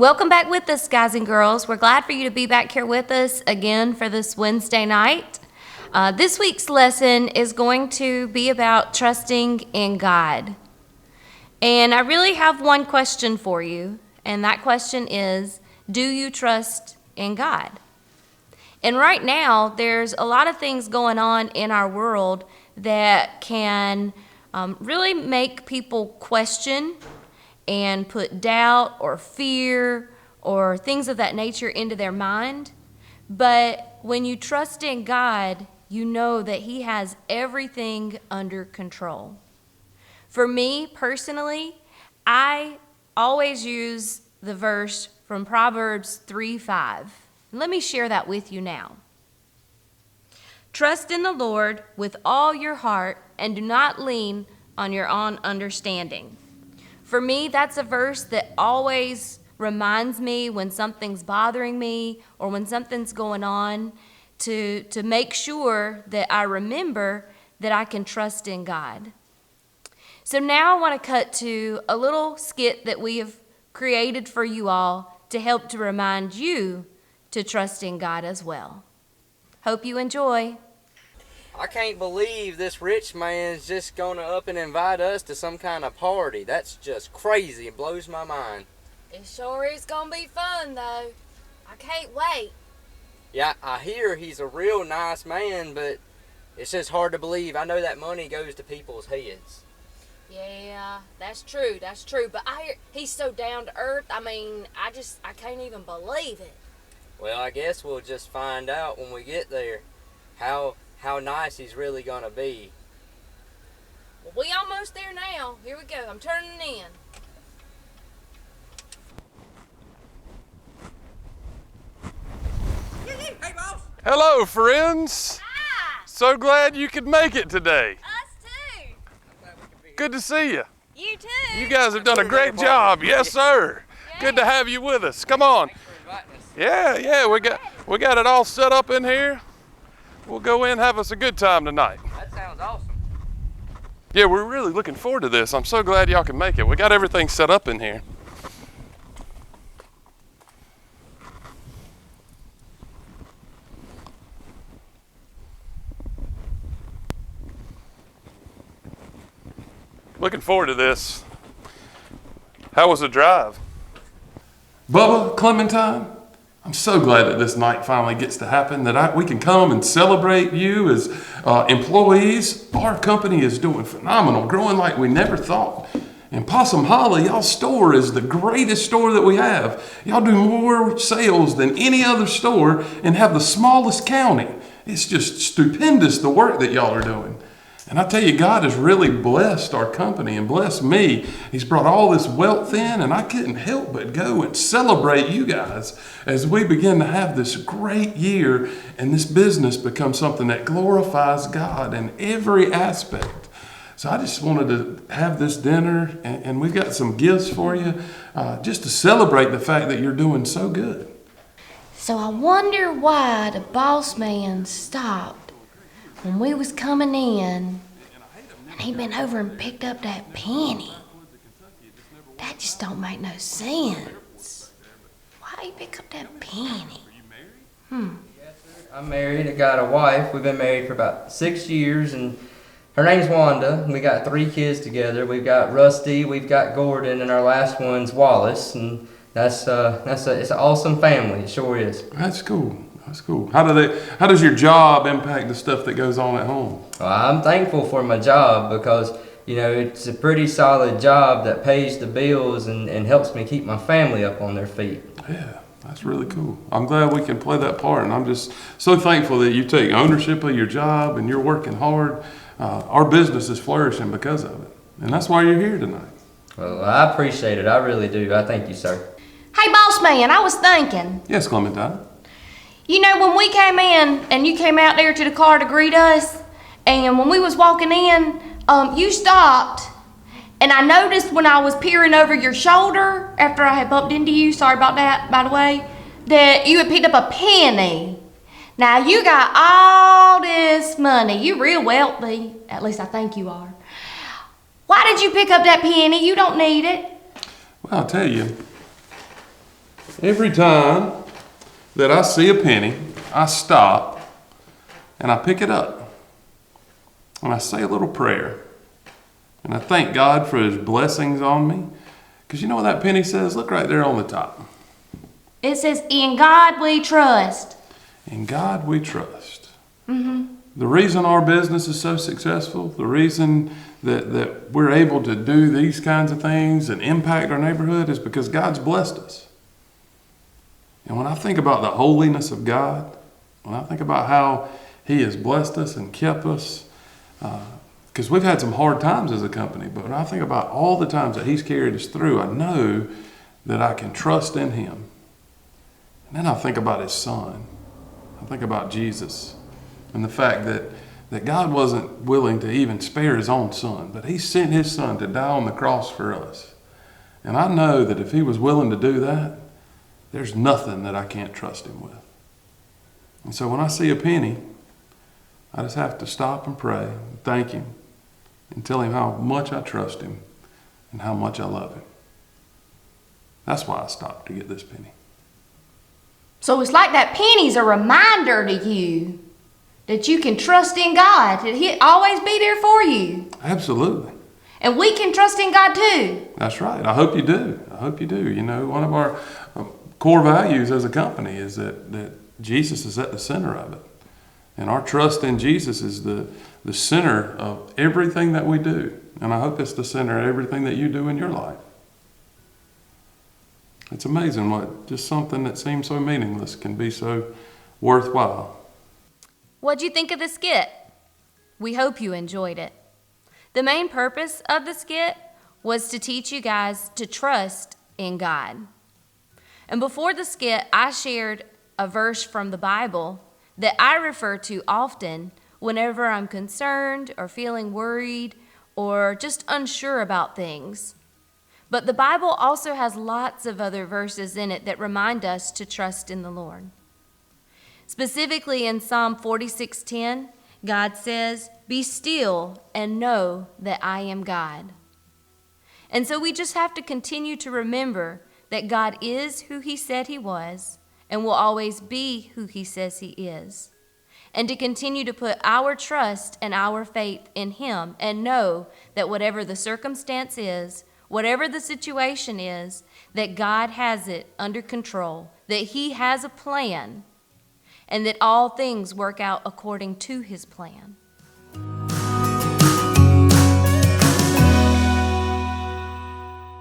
Welcome back with us, guys and girls. We're glad for you to be back here with us again for this Wednesday night. This week's lesson is going to be about trusting in God. And I really have one question for you, and that question is, do you trust in God? And right now, there's a lot of things going on in our world that can really make people question and put doubt or fear or things of that nature into their mind. But when you trust in God, you know that He has everything under control. For me personally, I always use the verse from Proverbs 3:5. Let me share that with you now. Trust in the Lord with all your heart and do not lean on your own understanding. For me, that's a verse that always reminds me when something's bothering me or when something's going on to make sure that I remember that I can trust in God. So now I want to cut to a little skit that we have created for you all to help to remind you to trust in God as well. Hope you enjoy. I can't believe this rich man's just gonna up and invite us to some kind of party. That's just crazy. It blows my mind. It sure is gonna be fun, though. I can't wait. Yeah, I hear he's a real nice man, but it's just hard to believe. I know that money goes to people's heads. Yeah, that's true, But I hear he's so down to earth. I mean, I can't even believe it. Well, I guess we'll just find out when we get there how nice he's really gonna be. Well, we almost there now. Here we go. I'm turning in. Hey, boss. Hello, friends. Hi! So glad you could make it today. Us too! Good to see you. You too! You guys have done a great job. Yes, sir. Good to have you with us. Come on. Thanks for inviting us. Yeah, we got it all set up in here. We'll go in and have us a good time tonight. That sounds awesome. Yeah, we're really looking forward to this. I'm so glad y'all can make it. We got everything set up in here. Looking forward to this. How was the drive? Bubba, Clementine, I'm so glad that this night finally gets to happen, that we can come and celebrate you as employees. Our company is doing phenomenal, growing like we never thought. And Possum Hollow, y'all's store is the greatest store that we have. Y'all do more sales than any other store and have the smallest county. It's just stupendous the work that y'all are doing. And I tell you, God has really blessed our company and blessed me. He's brought all this wealth in, and I couldn't help but go and celebrate you guys as we begin to have this great year and this business becomes something that glorifies God in every aspect. So I just wanted to have this dinner, and we've got some gifts for you just to celebrate the fact that you're doing so good. So I wonder why the boss man stopped when we was coming in, and he been over and picked up that penny. That just don't make no sense. Why he pick up that penny? I'm married. I got a wife. We've been married for about 6 years, and her name's Wanda. We got 3 kids together. We've got Rusty, we've got Gordon, and our last one's Wallace. And it's an awesome family. It sure is. That's cool. That's cool. How does your job impact the stuff that goes on at home? Well, I'm thankful for my job because, it's a pretty solid job that pays the bills and helps me keep my family up on their feet. Yeah, that's really cool. I'm glad we can play that part, and I'm just so thankful that you take ownership of your job and you're working hard. Our business is flourishing because of it, and that's why you're here tonight. Well, I appreciate it. I really do. I thank you, sir. Hey, boss man, I was thinking. Yes, Clementine. You know, when we came in and you came out there to the car to greet us, and when we was walking in, you stopped, and I noticed when I was peering over your shoulder after I had bumped into you, sorry about that, by the way, that you had picked up a penny. Now, you got all this money. You're real wealthy. At least I think you are. Why did you pick up that penny? You don't need it. Well, I'll tell you, Every time that I see a penny, I stop and I pick it up and I say a little prayer and I thank God for his blessings on me. Because you know what that penny says? Look right there on the top. It says, "In God we trust." In God we trust. The reason our business is so successful, the reason that we're able to do these kinds of things and impact our neighborhood is because God's blessed us. And when I think about the holiness of God, when I think about how he has blessed us and kept us, because we've had some hard times as a company, but when I think about all the times that he's carried us through, I know that I can trust in him. And then I think about his son. I think about Jesus and the fact that God wasn't willing to even spare his own son, but he sent his son to die on the cross for us. And I know that if he was willing to do that, there's nothing that I can't trust him with. And so when I see a penny, I just have to stop and pray and thank him and tell him how much I trust him and how much I love him. That's why I stopped to get this penny. So it's like that penny's a reminder to you that you can trust in God, that he'll always be there for you. Absolutely. And we can trust in God too. That's right. I hope you do. I hope you do. You know, one of our core values as a company is that Jesus is at the center of it. And our trust in Jesus is the center of everything that we do. And I hope it's the center of everything that you do in your life. It's amazing what just something that seems so meaningless can be so worthwhile. What'd you think of the skit? We hope you enjoyed it. The main purpose of the skit was to teach you guys to trust in God. And before the skit, I shared a verse from the Bible that I refer to often whenever I'm concerned or feeling worried or just unsure about things. But the Bible also has lots of other verses in it that remind us to trust in the Lord. Specifically in Psalm 46:10, God says, "Be still and know that I am God." And so we just have to continue to remember that God is who he said he was and will always be who he says he is. And to continue to put our trust and our faith in him and know that whatever the circumstance is, whatever the situation is, that God has it under control, that he has a plan, and that all things work out according to his plan.